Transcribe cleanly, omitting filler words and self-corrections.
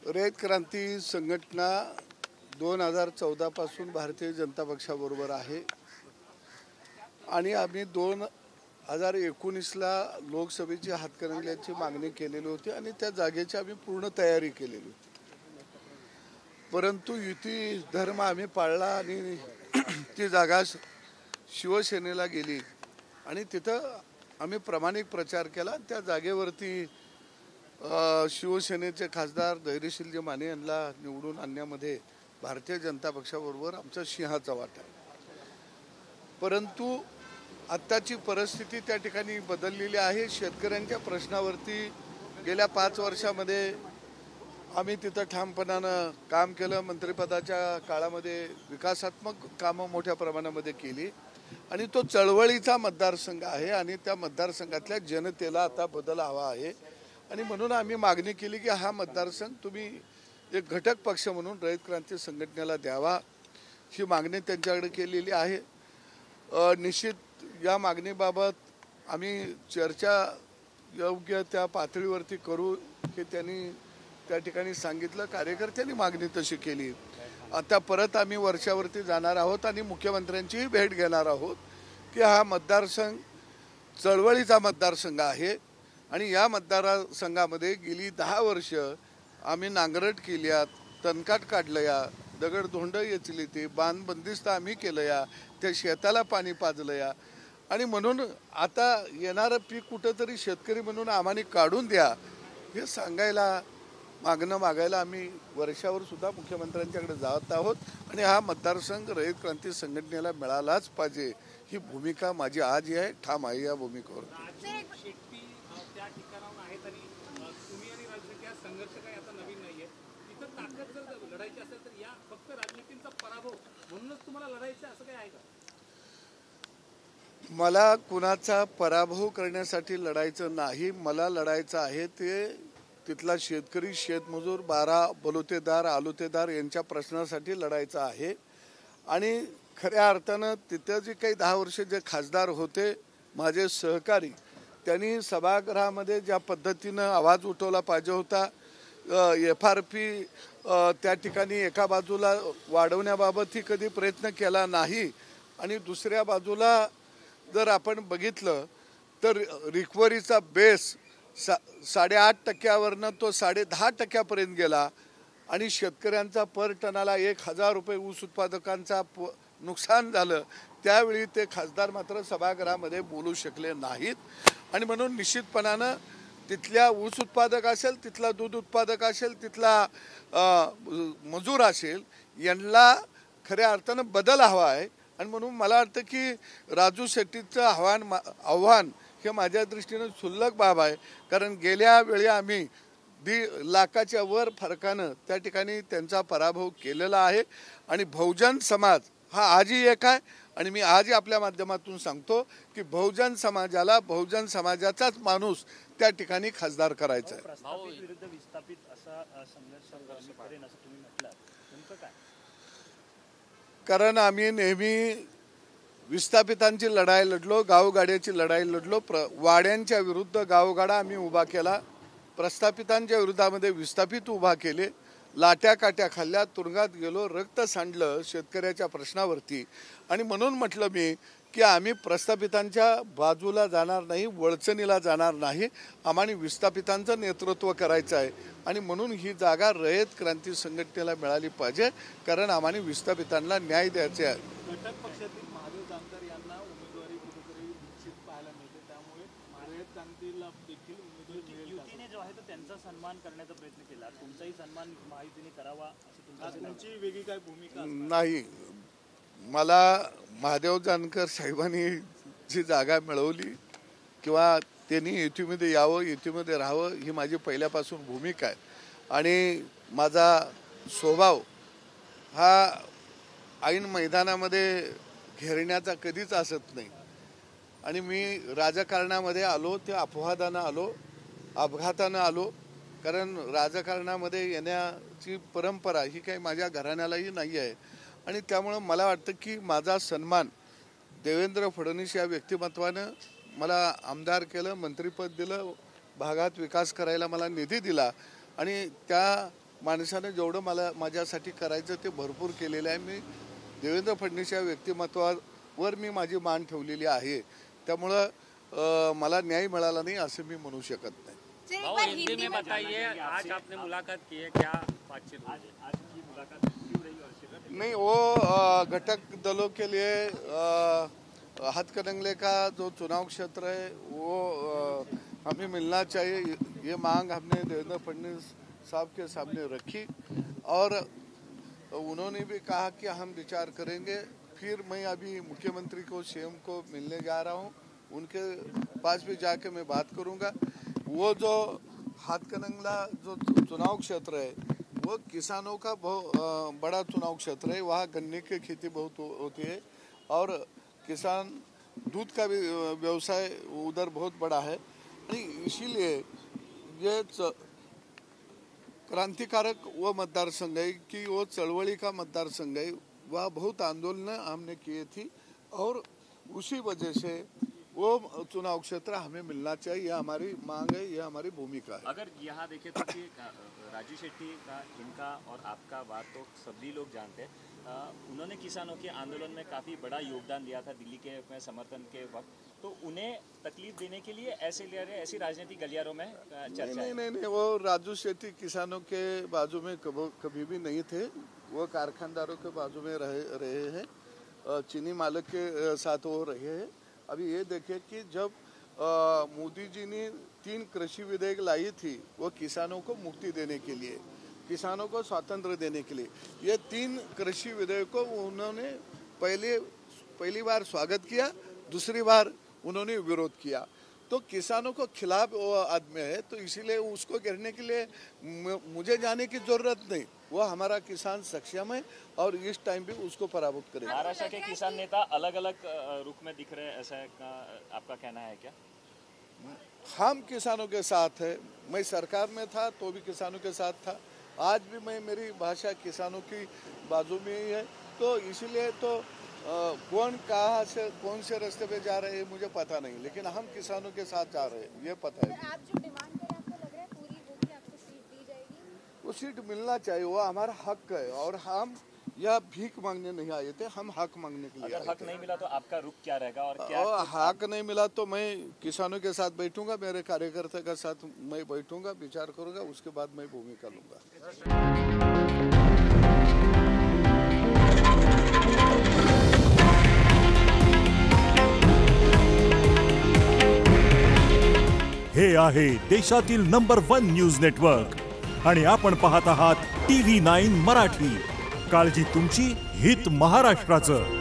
रयत क्रांती संघटना 2014 पासून भारतीय जनता पक्षाबरोबर आहे आणि आम्ही 2019ला लोकसभेची हातकणंगल्याची मागणी केलेली होती आणि त्या जागेची आम्ही पूर्ण तयारी केलेली होती। परंतु युती धर्म आम्ही पाळला आणि ती जागा शिवसेनेला गेली आणि तिथं आम्ही प्रामाणिक प्रचार केला। त्या जागेवरती शिवसेनेचे खासदार धैर्यशील माने यांना निवडून आणण्यामध्ये भारतीय जनता पक्षाबरोबर आमचा सिंहाचा वाटा आहे। परंतु आत्ताची परिस्थिती त्या ठिकाणी बदललेली आहे। शेतकऱ्यांच्या प्रश्नावरती गेल्या 5 वर्षामध्ये आम्ही तिथं ठामपणानं काम केलं। मंत्रिपदाच्या काळामध्ये विकासात्मक कामं मोठ्या प्रमाणामध्ये केली आणि तो चळवळीचा मतदारसंघ आहे आणि त्या मतदारसंघातल्या जनतेला आता बदल हवा आहे आणि म्हणून आम्ही मागणी केली की हा मतदारसंघ तुम्ही एक घटक पक्ष म्हणून रयत क्रांती संघटनेला द्यावा, ही मागणी त्यांच्याकडे केलेली आहे। निश्चित या मागणीबाबत आम्ही चर्चा योग्य त्या पातळीवरती करू की त्यांनी त्या ठिकाणी सांगितलं। कार्यकर्त्यांनी मागणी तशी केली। आता परत आम्ही वर्षावरती जाणार आहोत आणि मुख्यमंत्र्यांचीही भेट घेणार आहोत की हा मतदारसंघ चळवळीचा मतदारसंघ आहे आणि या मतदारसंघामध्ये गेली 10 वर्ष आम्ही नांगरट केल्या, तणकाट काढलं, या दगडधोंड येचली, ती बांध बंदिस्त आम्ही केलं, या त्या शेताला पाणी पाजलं, या आणि म्हणून आता येणारं पीक कुठंतरी शेतकरी म्हणून आम्हाला काढून द्या हे सांगायला मागायला आम्ही वर्षावर सुद्धा मुख्यमंत्र्यांच्याकडे जात आहोत आणि हा मतदारसंघ रयत क्रांती संघटनेला मिळालाच पाहिजे ही भूमिका माझी आज आहे, ठाम आहे या भूमिकेवर। संघर्ष काही आता नवीन नाहीये, इथं ताकद जर लढायची असेल तर या फक्त राजनीतीचा पराभव म्हणूनच तुम्हाला लढायचं असं काही आहे का? मला कुणाचा पराभव करण्यासाठी लढायचं नाही। मला लढायचं आहे ते तिथला शेतकरी, शेतमजूर, 12 बलुतेदार, आलुतेदार यांच्या प्रश्नासाठी लढायचं आहे आणि खऱ्या अर्थानं तिथं जे काही 10 वर्ष जे खासदार होते माझे सहकारी, त्यांनी सभागृहामध्ये ज्या पद्धतीनं आवाज उठवला पाहिजे होता, FRP त्या ठिकाणी एका बाजूला वाढवण्याबाबतही कधी प्रयत्न केला नाही आणि दुसऱ्या बाजूला जर आपण बघितलं तर रिकव्हरीचा बेस 8.5% तो 10.5% गेला आणि शेतकऱ्यांचा पर टनाला 1000 रुपये ऊस उत्पादकांचा नुकसान झालं। त्यावेळी ते खासदार मात्र सभागृहामध्ये बोलू शकले नाहीत आणि म्हणून निश्चितपणानं तिथल्या ऊस उत्पादक असेल, तिथला दूध उत्पादक असेल, तिथला मजूर असेल, यांना खऱ्या अर्थानं बदल हवा आहे आणि म्हणून मला वाटतं की राजू शेट्टीचं आव्हान हे माझ्या दृष्टीनं क्षुल्लक बाब आहे। कारण गेल्या वेळी आम्ही 1.5 लाखाच्या वर फरकानं त्या ठिकाणी त्यांचा पराभव केलेला आहे आणि बहुजन समाज हा आजही एक आहे आणि मी आजही आपल्या माध्यमातून सांगतो की बहुजन समाजाला बहुजन समाजाचाच माणूस त्या ठिकाणी खासदार करायचा आहे। विरुद्ध विस्थापित असा संघर्ष करेन असं तुम्ही म्हटलं, नेमकं काय? कारण आम्ही नेहमी विस्थापितांची लढाई लढलो, गावगाड्याची लढाई लढलो, वाड्यांच्या विरुद्ध गावगाडा आम्ही उभा केला, प्रस्थापितांच्या विरोधामध्ये विस्थापित उभा केले, लाट्या काट्या खाल्ल्या, तुरुंगात गेलो, रक्त सांडलं शेतकऱ्याच्या प्रश्नावरती आणि म्हणून म्हटलं मी की आम्ही प्रस्थापितांच्या बाजूला जाणार नाही, वळचणीला जाणार नाही, आम्हाला विस्थापितांचं नेतृत्व करायचं आहे आणि म्हणून ही जागा रयत क्रांती संघटनेला मिळाली पाहिजे कारण आम्हाला विस्थापितांना न्याय द्यायचे आहे। घटक पक्षातील महादेव जानकर यांना उमेदवारी कुठेतरी निश्चित पाहायला मिळते, त्यामुळे रयत क्रांतीला देखील उमेदवारी मिळेल। युतीने जो आहे तो त्यांचा सन्मान करण्याचा प्रयत्न केला, तुमचाही सन्मान महायुतीने करावा असं तुमची वेगळी काय भूमिका नाही। मला महादेव जानकर साहेबांनी जी जागा मिळवली किंवा त्यांनी युतीमध्ये यावं, युतीमध्ये राहावं ही माझी पहिल्यापासून भूमिका आहे आणि माझा स्वभाव हा ऐन मैदानामध्ये घेरण्याचा कधीच असत नाही आणि मी राजकारणामध्ये आलो ते अपवादानं आलो, अपघातानं आलो, कारण राजकारणामध्ये येण्याची परंपरा ही काही माझ्या घराण्यालाही नाही आहे आणि त्यामुळं मला वाटतं की माझा सन्मान देवेंद्र फडणवीस या व्यक्तिमत्वानं मला आमदार केलं, मंत्रिपद दिलं, भागात विकास करायला मला निधी दिला आणि त्या माणसाने जेवढं माझ्यासाठी करायचं ते भरपूर केलेलं आहे. मी देवेंद्र फडणवीस या व्यक्तिमत्वावर मी माझी मान ठेवलेली आहे. त्यामुळं मला न्याय मिळाला नहीं असं मी म्हणू शकत नाही. हिंदी में बताइए, आज आपने मुलाकात की है, क्या बातचीत हुई? आज की मुलाकात क्यों रही और शिखर नहीं, वो घटक दलों के लिए हाथकणंगले का जो चुनाव क्षेत्र है वो हमें मिलना चाहिए, ये मांग हमने देवेंद्र फडणवीस साहब के सामने रखी और उन्होंने भी कहा कि हम विचार करेंगे. फिर मैं अभी मुख्यमंत्री को सीएम को मिलने जा रहा हूँ, उनके पास भी जाके मैं बात करूँगा. वो जो हाथकणंगला जो चुनाव क्षेत्र है वो किसानों का बहुत बड़ा चुनाव क्षेत्र है. वहाँ गन्ने की खेती बहुत होती है और किसान दूध का भी व्यवसाय उधर बहुत बड़ा है. इसीलिए ये क्रांतिकारक वो मतदार संघ है कि वो चळवळी का मतदार संघ है. वह बहुत आंदोलन हमने किए थी और उसी वजह से वो चुनाव क्षेत्र हमें मिलना चाहिए. यह हमारी मांग है, यह हमारी भूमिका है. अगर यहाँ देखें तो कि राजू शेट्टी का, इनका और आपका बात तो सभी लोग जानते हैं. उन्होंने किसानों के आंदोलन में काफ़ी बड़ा योगदान दिया था दिल्ली के में समर्थन के वक्त. तो उन्हें तकलीफ देने के लिए ऐसे ले रहे, ऐसी राजनीति गलियारों में चर्चा है. नहीं, वो राजू शेट्टी किसानों के बाजू में कभी भी नहीं थे. वो कारखानदारों के बाजू में रहे हैं, चीनी मालिक के साथ वो रहे हैं. अभी ये देखिए कि जब मोदी जी ने 3 कृषि विधेयक लाई थी वो किसानों को मुक्ति देने के लिए, किसानों को स्वातंत्र्य देने के लिए, ये 3 कृषि विधेयकों उन्होंने पहली बार स्वागत किया, दूसरी बार उन्होंने विरोध किया. तो किसानों को खिलाफ वो आदमी है, तो इसीलिए उसको घेरने के लिए मुझे जाने की जरूरत नहीं. वो हमारा किसान सक्षम है और इस टाइम भी उसको पराभूत करेगा. महाराष्ट्र के किसान नेता अलग अलग रुख में दिख रहे हैं, ऐसा आपका कहना है क्या? हम किसानों के साथ है. मैं सरकार में था तो भी किसानों के साथ था, आज भी मेरी भाषा किसानों की बाजू में ही है. तो इसीलिए तो कौन कहाँ से कौन से रास्ते पे जा रहे हैं मुझे पता नहीं, लेकिन हम किसानों के साथ जा रहे हैं, ये पता है. आप जो डिमांड करें आपको लग रहा है पूरी होगी, आपको सीट दी जाएगी? वो सीट मिलना चाहिए, वो हमारा हक है और हम यह भीख मांगने नहीं आए थे, हम हक मांगने के लिए अगर आए हक थे. नहीं मिला तो आपका रुख क्या रहेगा और क्या? हक नहीं मिला तो मैं किसानों के साथ बैठूंगा, मेरे कार्यकर्ता के साथ मैं बैठूंगा, विचार करूंगा, उसके बाद मैं भूमिका लूंगा. हे आहे देशातील नंबर 1 न्यूज नेटवर्क आणि आपण पाहत आहात TV9 मराठी. काळजी तुमची, हित महाराष्ट्राचं.